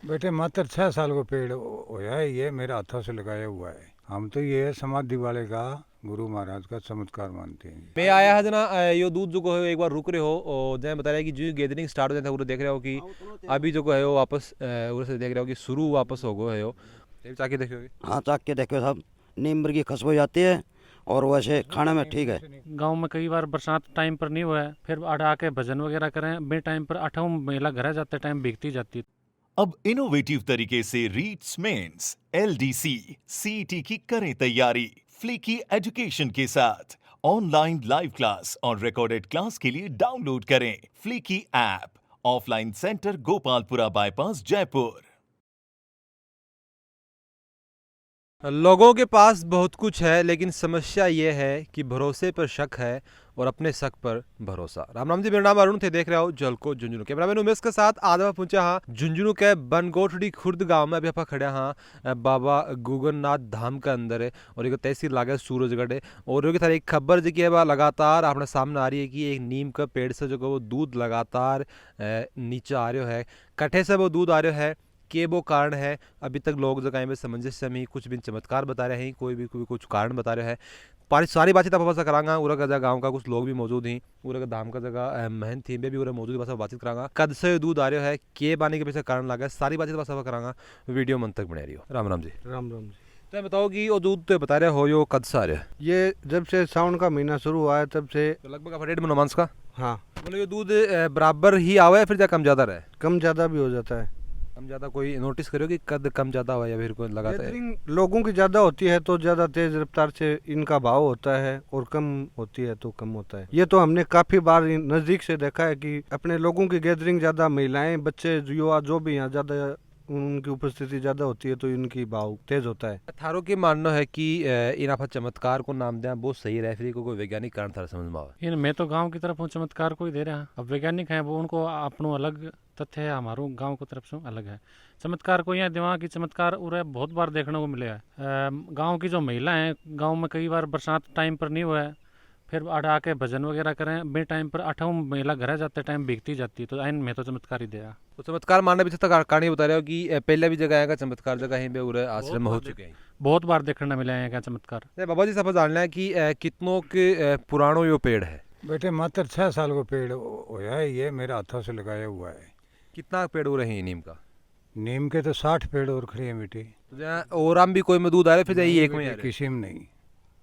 बेटे मात्र 6 साल को पेड़ होया है, ये मेरे हाथों से लगाया हुआ है। हम तो ये समाधि वाले का गुरु महाराज का चमत्कार मानते हैं। मैं आया है जना यो दूध जो को है एक बार रुक रहे हो और जैसे बता रहे कि जो गैदरिंग स्टार्ट हो जाता है वो देख रहे हो कि अभी जो को है वो वापस उधर से देख रहे हो कि शुरू वापस हो गए हो चाके देखोगे। हाँ चाक के देखो साहब, नीम की खुशबू जाती है और वैसे खाने में ठीक है। गांव में कई बार बरसात टाइम पर नहीं हुआ है, फिर अड़ा के भजन वगैरह करें बे टाइम पर 8 महिला घर जाते टाइम भीगती जाती। अब इनोवेटिव तरीके से रीट्स मेंस LDC CET की करें तैयारी फ्लीकी एजुकेशन के साथ। ऑनलाइन लाइव क्लास और रिकॉर्डेड क्लास के लिए डाउनलोड करें फ्लीकी app. Offline centre Gopalpura bypass Jaipur. लोगों के पास बहुत कुछ है लेकिन समस्या ये है कि भरोसे पर शक है और अपने शक पर भरोसा। राम राम जी, मेरा नाम अरुण थे, देख रहे हो जलको झुंझुनू। कैमरामैन उमेश के साथ आदमा पहुंचा हाँ झुंझुनू के बनगोठड़ी खुर्द गांव में। अभी आप खड़े हाँ बाबा गुगननाथ धाम के अंदर है और एक तहसील लागे सूरजगढ़ है। और एक खबर जो है लगातार अपने सामने आ रही है कि एक नीम का पेड़ से जो वो दूध लगातार नीचे आ रहा है। कट्ठे से वो दूध आ रहा है के वो कारण है अभी तक लोग जगह में सामंजस्य में कुछ भी चमत्कार बता रहे हैं, कोई भी कुछ कारण बता रहे हैं। सारी बातचीत आप से करांगा। उरा का गाँव का कुछ लोग भी मौजूद हैं, उरा का धाम का जगह महन थी भी उरा मौजूद बस बातचीत करांगा। कद से दूध आ रहा है, के बाने के पीछे कारण लगा है, सारी बातचीत बस करांगा। वीडियो मन तक बने रही हो। राम राम जी। राम राम जी। तो बताओ कि वो दूध तो बता रहे हो यो कद से आ रहा है? ये जब से सावन का महीना शुरू हुआ है तब से तो लगभग 1.5 महीना का। हाँ, मतलब ये दूध बराबर ही आवा है फिर क्या कम ज्यादा रहे? कम ज़्यादा भी हो जाता है। कम ज़्यादा कोई नोटिस करो कि कद कम ज़्यादा हुआ या फिर कोई लगाता है? गैदरिंग लोगों की ज़्यादा होती है तो ज़्यादा तेज रफ्तार से इनका भाव होता है और कम होती है तो कम होता है। ये तो हमने काफ़ी बार नज़दीक से देखा है कि अपने लोगों की गैदरिंग ज़्यादा, महिलाएं बच्चे युवा जो भी यहाँ ज़्यादा उनकी उपस्थिति ज़्यादा होती है तो इनकी भाव तेज होता है। थारो की मानना है कि इन आप चमत्कार को नाम दें बहुत सही रहे, फिर कोई वैज्ञानिक कारण थारा समझ में आवे? इन मैं तो गांव की तरफ हूँ, चमत्कार को ही दे रहे हैं। अब वैज्ञानिक हैं वो उनको अपनों अलग तथ्य है, हमारो गांव की तरफ से अलग है। चमत्कार को यहाँ दिमाग की चमत्कार उरे बहुत बार देखने को मिले है। गांव की जो महिला हैं, गांव में कई बार बरसात टाइम पर नहीं हुआ है, फिर अड़ा के भजन वगैरह करें बे टाइम पर 8 महिला घर जाते टाइम भीगती जाती। तो आइन में तो चमत्कार ही दिया। तो चमत्कार मानने पीछे तक कहानी बता रहे हो कि पहले भी जगह आएगा चमत्कार जगह ही पे उरे आश्रम में हो चुके हैं? बहुत बार देखने मिले हैं क्या चमत्कार। बाबा जी सब जानना है कि कितनों के पुरानो यो पेड़ है? बेटे मात्र 6 साल को पेड़ होया है, ये मेरे हाथों से लगाया हुआ है। कितना पेड़ हो रहे हैं नीम का? नीम के तो 60 पेड़ और खड़े हैं बेटे। तो जहाँ और आम भी कोई में दूध आ रहे फिर ये एक में आ रहे? किसी में नहीं,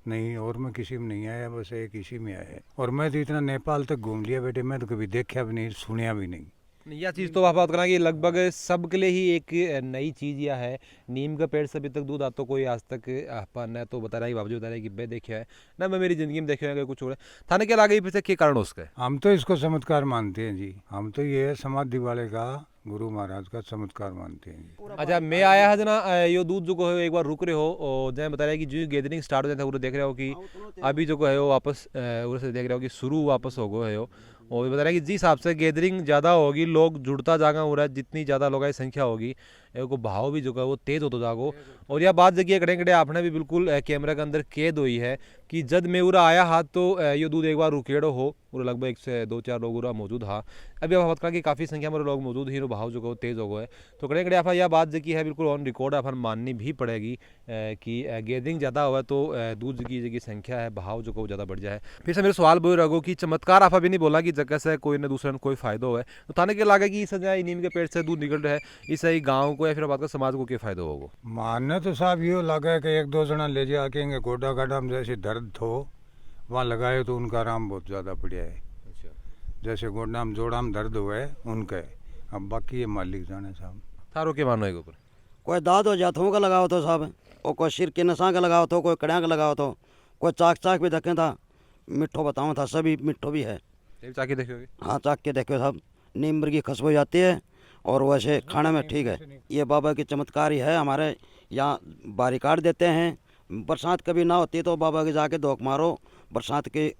नहीं और में किसी में नहीं आया, बस एक इसी में आया है। और मैं तो इतना नेपाल तक घूम लिया बेटे, मैं तो कभी देखा भी नहीं, सुनिया भी नहीं। यह चीज़ तो आप बात करना कि लगभग सब के लिए ही एक नई चीज़ यह है। नीम का पेड़ से अभी तक दूध आता कोई आज तक अपन ने तो बता रहा है, बाबू बता रहे कि मैं देखा है ना, मैं मेरी ज़िंदगी में देखा है कुछ और थाने के लागे पीछे क्या कारण उसका? हम तो इसको चमत्कार मानते हैं जी, हम तो ये समाधि वाले का गुरु महाराज का चमत्कार मानते हैं जी। अच्छा, मैं आया है जना यो दूध जो को है एक बार रुक रहे हो और जैसे बता रहे कि जो गैदरिंग स्टार्ट हो जाता है वो देख रहे हो कि अभी जो को है वो वापस उधर से देख रहे हो कि शुरू वापस हो गए हो। और बता रहे हैं कि जिस हिसाब से गैदरिंग ज़्यादा होगी, लोग जुड़ता जागा हो रहा है, जितनी ज़्यादा लोगों की संख्या होगी को भाव भी जो है वो तेज़ होता जागो। और यह बात जगह कड़े कड़े आपने भी बिल्कुल कैमरा के अंदर कैद हुई है कि जब मैं उरा आया हाथ तो ये दूध एक बार रुकेड़ो हो और लगभग 1 से 2-4 लोग उरा मौजूद हाँ। अभी आप बात करा कि काफ़ी संख्या में लोग मौजूद ही भाव जो है तेज़ हो गए। तो कड़े कड़े आप यह बात जो है बिल्कुल ऑन रिकॉर्ड अपन माननी भी पड़ेगी कि गैदरिंग ज़्यादा हुआ तो दूध की संख्या है भाव जो को ज़्यादा बढ़ जाए। फिर से मेरे सवाल बोल रहो कि चमत्कार आप अभी नहीं बोला कि जगह से कोई न दूसरे कोई फायदा हो। तो थाने के लागे कि इस नीम के पेड़ से दूध निकल रहा है, इससे गाँव को या फिर बात का समाज को क्या फायदा होगा? मानना तो साहब ये लगा कि 1-2 जना ले जाके गोडा गाडा में जैसे दर्द हो वहाँ लगाए तो उनका आराम बहुत ज़्यादा बढ़िया है। अच्छा, जैसे गोडा में जोड़ा में दर्द हुआ है उनका है, अब बाकी ये मालिक जाने साहब। थारो के मानो है ऊपर? कोई दाद हो जातों का लगाओ तो साहब, और कोई सिर के नशा का लगाओ तो, कोई कड़िया का लगाओ तो, कोई चाक चाक भी देखे था, मिठो बताऊँ था, सभी मिठो भी है। चाके देखोगे? हाँ चाक के देखो साहब, नीम की खुशबू जाती है और वैसे खाने में ठीक है। ये बाबा की चमत्कार ही है। हमारे यहाँ बारी काट देते हैं, बरसात कभी ना होती तो बाबा के जाके धोख मारो, बरसात की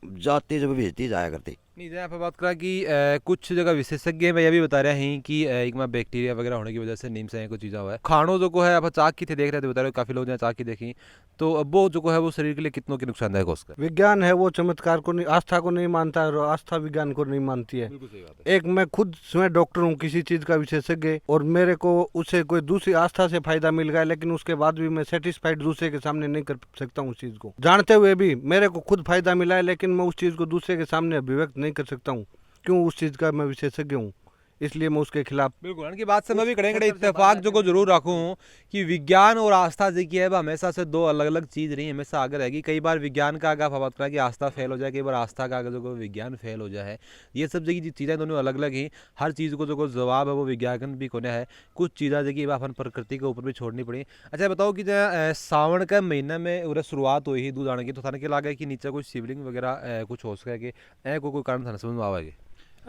जाती जब भेजती जाया करती। नहीं, जैसे आप बात करा कि कुछ जगह विशेषज्ञ मैं ये भी बता रहे हैं कि एक में बैक्टीरिया वगैरह होने की वजह से नीम से कुछ चीज़ा हुआ है खानों जो को है आप चाक की थे देख रहे थे बता रहे हो काफ़ी लोग जहाँ चाक की देखी तो अब वो जो को है वो शरीर के लिए कितनों की नुकसानदायक हो उसका। विज्ञान है वो चमत्कार को नहीं, आस्था को नहीं मानता है और आस्था विज्ञान को नहीं मानती है। बिल्कुल सही बात है। एक मैं खुद स्वयं डॉक्टर हूँ, किसी चीज़ का विशेषज्ञ, और मेरे को उससे कोई दूसरी आस्था से फायदा मिल गया, लेकिन उसके बाद भी मैं सेटिस्फाइड दूसरे के सामने नहीं कर सकता हूँ उस चीज़ को। जानते हुए भी मेरे को खुद फायदा मिला है, लेकिन मैं उस चीज़ को दूसरे के सामने अभिव्यक्त नहीं कर सकता हूँ। क्यों? उस चीज़ का मैं विशेषज्ञ हूँ, इसलिए मैं उसके खिलाफ। बिल्कुल उनकी बात से मैं भी कड़े इत्तेफाक जो को जरूर रखूँ कि विज्ञान और आस्था जो की है वह हमेशा से दो अलग अलग चीज़ रही, हमेशा आगे रहेगी। कई बार विज्ञान का आगे बात करा कि आस्था फेल हो जाए, कई बार आस्था का आगे जो को विज्ञान फेल हो जाए। ये सब जगह चीज़ें दोनों अलग अलग ही, हर चीज़ को जो को जवाब है वो विज्ञान भी कोने है। कुछ चीज़ें जगह अपन प्रकृति के ऊपर भी छोड़नी पड़ी। अच्छा बताओ कि सावन का महीना में उरे शुरुआत हुई ही दूध आने की, तो थाने के लगा कि नीचे कोई शिवलिंग वगैरह कुछ हो सके कि कोई कारण थाने समझ में आवेगी?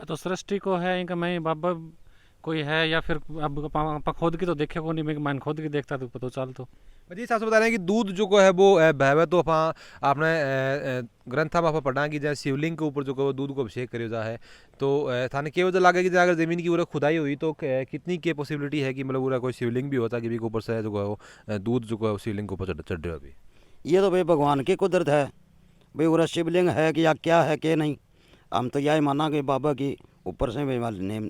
तो सृष्टि को है इनका मैं बाबा कोई है या फिर अब आप खोद की तो देखे को नहीं, मैं मान खोद की देखता तो पता चल। तो जी साहब बता रहे हैं कि दूध जो को है वो बहवे तो आपने ग्रंथा में पढ़ा कि जैसे शिवलिंग के ऊपर जो को दूध को अभिषेक करियो जा है, तो थाने के वजह लगा कि अगर ज़मीन की पूरा खुदाई हुई तो कितनी के पॉसिबिलिटी है कि मतलब पूरा कोई शिवलिंग भी होता कि भी के ऊपर से जो है वो दूध जो है शिवलिंग के ऊपर चढ़ रहा अभी? ये तो भाई भगवान की कुदरत है भाई, पूरा शिवलिंग है कि या क्या है कि नहीं। हम तो यही माना कि बाबा की ऊपर से भाई नेम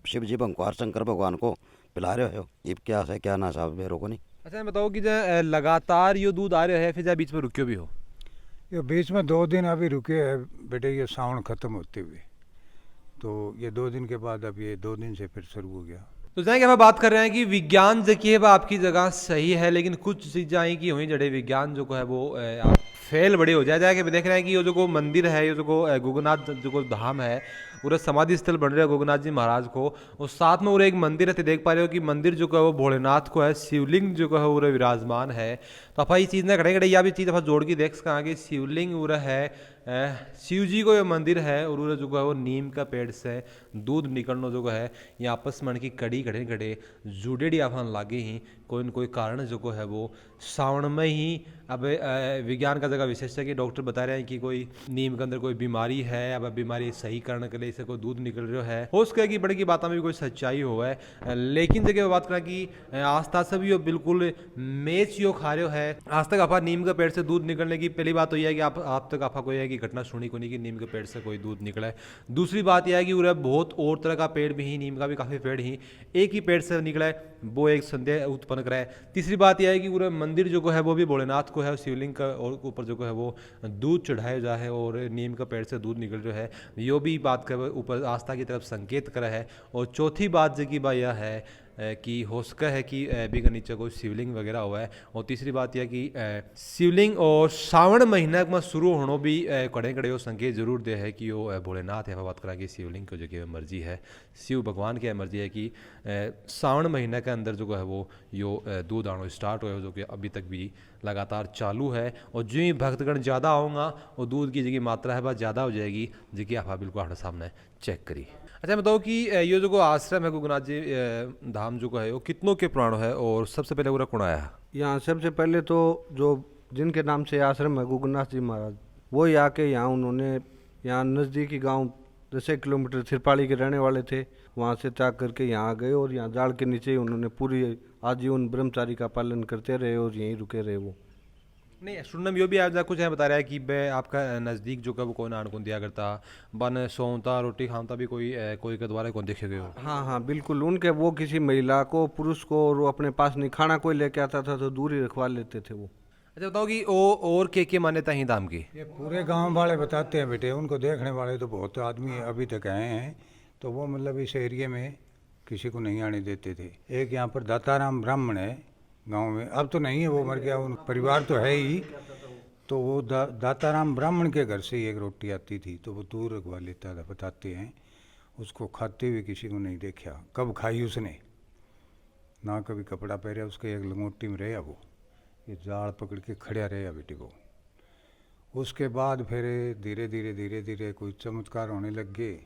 शिव जी भगवान शंकर भगवान को पिला रहे हो, ये क्या है क्या ना साहब मेरे को नहीं। अच्छा बताओ कि जो लगातार ये दूध आ रहा है फिर बीच में रुक्यो भी हो? ये बीच में 2 दिन अभी रुके हैं बेटे, ये सावन ख़त्म होते हुए, तो ये 2 दिन के बाद अब ये 2 दिन से फिर शुरू हो गया। तो जैसे कि हम बात कर रहे हैं कि विज्ञान जो कि है वह आपकी जगह सही है, लेकिन कुछ चीज़ें आई कि हुई जड़े विज्ञान जो को है वो आप फेल बड़े हो जाए कि देख रहे हैं कि ये जो को मंदिर है, ये जो को गोगनाथ जो को धाम है, पूरा समाधि स्थल बन रहा है गोगनाथ जी महाराज को, और साथ में पूरा एक मंदिर है। देख पा रहे हो कि मंदिर जो को है वो भोलेनाथ को है, शिवलिंग जो को है पूरा विराजमान है। तो आप ये चीज़ ना खड़े खड़े या भी चीज़ आप जोड़ के देख सका कि शिवलिंग पूरा है, शिव जी को ये मंदिर है, और जो है वो नीम का पेड़ से दूध निकलना जो है ये आपस में की कड़ी खड़े खड़े जुड़ेड़ी आफान लागे ही कोई न कोई कारण जो को है वो सावन में ही। अब विज्ञान का जगह विशेषज्ञ डॉक्टर बता रहे हैं कि कोई नीम के अंदर कोई बीमारी है, अब बीमारी सही करने के लिए इसे कोई दूध निकल रहा है, हो सके कि बड़े की बातों में भी कोई सच्चाई हो है। लेकिन जगह बात करें कि आस्था से भी वो बिल्कुल मैच यो खा रहे है। आज तक आपा नीम के पेड़ से दूध निकलने की पहली बात तो यह है कि आप तक आपा कोई है कि घटना सुनी को नहीं कि नीम के पेड़ से कोई दूध निकला है। दूसरी बात यह है कि उरे बहुत और तरह का पेड़ भी ही, नीम का भी काफ़ी पेड़ ही एक ही पेड़ से निकला है, वो एक संदेह उत्पन्न करा है। तीसरी बात यह है कि पूरा मंदिर जो है वो भी भोलेनाथ को है, शिवलिंग का और ऊपर जो है वो दूध चढ़ाया जा है और नीम का पेड़ से दूध निकल रहा है, यो भी बात का ऊपर आस्था की तरफ संकेत करा है। और चौथी बात जो कि बात यह है कि हो सका है कि भी का नीचे कोई शिवलिंग वगैरह हुआ है। और तीसरी बात यह कि शिवलिंग और सावन महीना में शुरू होना भी कड़े कड़े वो संकेत जरूर दे है कि वो भोलेनाथ है। बात करा कि शिवलिंग को जो कि मर्जी है, शिव भगवान की मर्जी है कि सावन महीने के अंदर जो है वो यो दूध आना स्टार्ट हो, जो कि अभी तक भी लगातार चालू है। और जो ही भक्तगण ज़्यादा होगा और दूध की जो मात्रा है वह ज़्यादा हो जाएगी, जो कि आप बिल्कुल हमारे सामने चेक करी। अच्छा बताओ कि ये जो आश्रम है गोगनाथ जी धाम जो है वो कितनों के पुराण है और सबसे पहले पूरा कौन आया? यहाँ सबसे पहले तो जो जिनके नाम से आश्रम है गोगनाथ जी महाराज, वो ही आके यहाँ उन्होंने यहाँ नज़दीकी गांव 10 किलोमीटर थिरपाली के रहने वाले थे, वहाँ से त्याग करके यहाँ आ गए और यहाँ जाड़ के नीचे ही उन्होंने पूरी आजीवन ब्रह्मचारी का पालन करते रहे और यहीं रुके रहे। वो नहीं सुनने में यो भी आया कुछ है बता रहा है कि बे आपका नज़दीक जो का वो कौन आन कौन दिया करता बन सोता रोटी खाता भी कोई के द्वारा कौन देखे गए हो? हाँ हाँ बिल्कुल, उनके वो किसी महिला को पुरुष को और वो अपने पास नहीं खाना कोई लेके आता था तो दूर ही रखवा लेते थे वो। अच्छा बताओ कि ओ और के मान्यता ही धाम की? ये पूरे गांव वाले बताते हैं बेटे, उनको देखने वाले तो बहुत आदमी अभी तक आए हैं, तो वो मतलब इस एरिया में किसी को नहीं आने देते थे। एक यहाँ पर दाताराम ब्राह्मण है गांव में, अब तो नहीं है, वो मर गया, उन परिवार तो है ही, तो वो दाताराम ब्राह्मण के घर से ही एक रोटी आती थी तो वो दूर रखवा लेता था, बताते हैं। उसको खाते हुए किसी को नहीं देखा, कब खाई उसने ना, कभी कपड़ा पहना उसके, एक लंगोटी में रहा वो, ये जाल पकड़ के खड़ा रहा बेटे को। उसके बाद फिर धीरे धीरे धीरे धीरे कोई चमत्कार होने लग गए।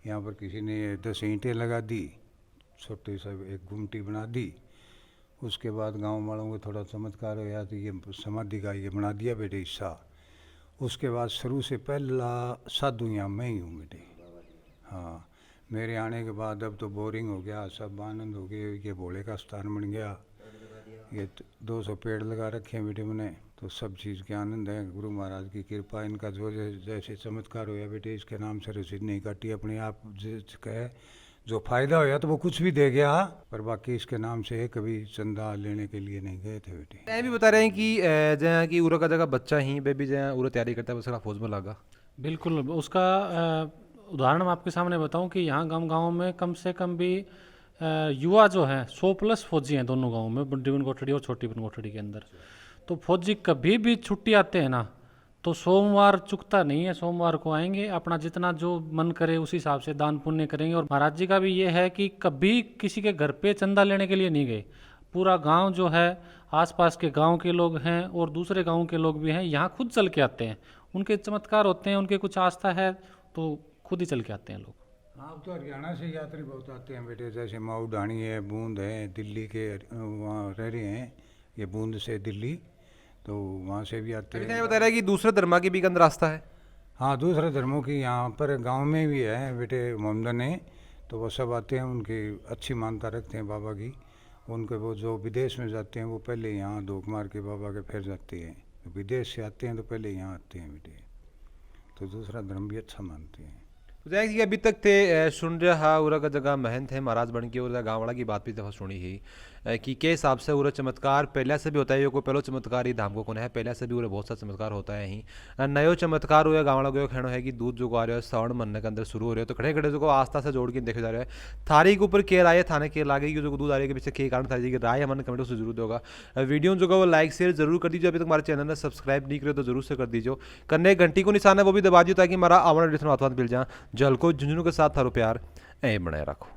यहाँ पर किसी ने 10 ईंटें लगा दी, छोटे सा एक गुमटी बना दी। उसके बाद गांव वालों को थोड़ा चमत्कार हो गया तो ये समाधि का ये बना दिया बेटे हिस्सा। उसके बाद शुरू से पहला साधु यहाँ मैं ही हूँ बेटे। हाँ, मेरे आने के बाद अब तो बोरिंग हो गया, सब आनंद हो गए, ये भोले का स्थान बन गया, ये 200 पेड़ लगा रखे हैं बेटे मैंने, तो सब चीज़ के आनंद है। गुरु महाराज की कृपा, इनका जो जैसे चमत्कार होया बेटे, इसके नाम से रसीद नहीं काटी, अपने आप कहे जो फायदा होया तो वो कुछ भी दे गया, पर बाकी इसके नाम से कभी चंदा लेने के लिए नहीं गए थे बेटे। ये भी बता रहे हैं कि जहाँ की उरा का जगह बच्चा ही बेबी जहाँ उरा तैयारी करता है उसका फौज में लगा। बिल्कुल, उसका उदाहरण मैं आपके सामने बताऊं कि यहाँ गांव में कम से कम भी युवा जो है 100+ फौजी हैं दोनों गांवों में, बड़ी बनकोटड़ी और छोटी बनकोटड़ी के अंदर। तो फौजी कभी भी छुट्टी आते हैं ना, तो सोमवार चुकता नहीं है, सोमवार को आएंगे, अपना जितना जो मन करे उस हिसाब से दान पुण्य करेंगे। और महाराज जी का भी ये है कि कभी किसी के घर पे चंदा लेने के लिए नहीं गए। पूरा गांव जो है, आसपास के गांव के लोग हैं और दूसरे गांव के लोग भी हैं, यहाँ खुद चल के आते हैं। उनके चमत्कार होते हैं, उनके कुछ आस्था है तो खुद ही चल के आते हैं लोग। हाँ, अब तो हरियाणा से यात्री बहुत आते हैं बेटे, जैसे माऊ ढाणी है, बूंद है, दिल्ली के वहाँ रह रहे हैं, ये बूंद से दिल्ली, तो वहाँ से भी आते अभी हैं। ये बता रहा है कि दूसरे धर्म की भी गंद रास्ता है। हाँ, दूसरे धर्मों की यहाँ पर गांव में भी है बेटे, मोहम्मदन है, तो वो सब आते हैं, उनकी अच्छी मानता रखते हैं बाबा की। उनके वो जो विदेश में जाते हैं वो पहले यहाँ धोख मार के बाबा के फिर जाते हैं, तो विदेश से आते हैं तो पहले यहाँ आते हैं बेटे, तो दूसरा धर्म भी अच्छा मानते हैं। तो जैसे कि अभी तक थे सुन रहा उरा का जगह महंत है महाराज बन के, और गाँव वाला की बात भी दफा सुनी ही कि के हिसाब से उरा चमत्कार पहले से भी होता है। यो कोई पहलो चमत्कार ही धाम को कौन है, पहले से भी उरा बहुत सा चमत्कार होता है ही। नयो चमत्कार हुआ गाँव वाला को कहना है कि दूध जो आ रहे हो श्रावण महीने के अंदर शुरू हो रहे हो, तो खड़े खड़े जो आस्था से जोड़ के देखे जा रहे हैं। थारी के ऊपर के राय थाने के लागे कि जो दूध आ रही है के पीछे के कारण थारी की राय हमारे कमेंट से जरूर होगा। वीडियो जो वो लाइक शेयर जरूर कर दीजिए। अभी तक हमारे चैनल ने सब्सक्राइब नहीं करे तो जरूर से कर दीजिए। करने घंटी को निशान है वो भी दबा दीजिए ताकि हमारा आवाज मिल जाए। जल को झुंझुनू के साथ थारो प्यार ए बनाए रखो।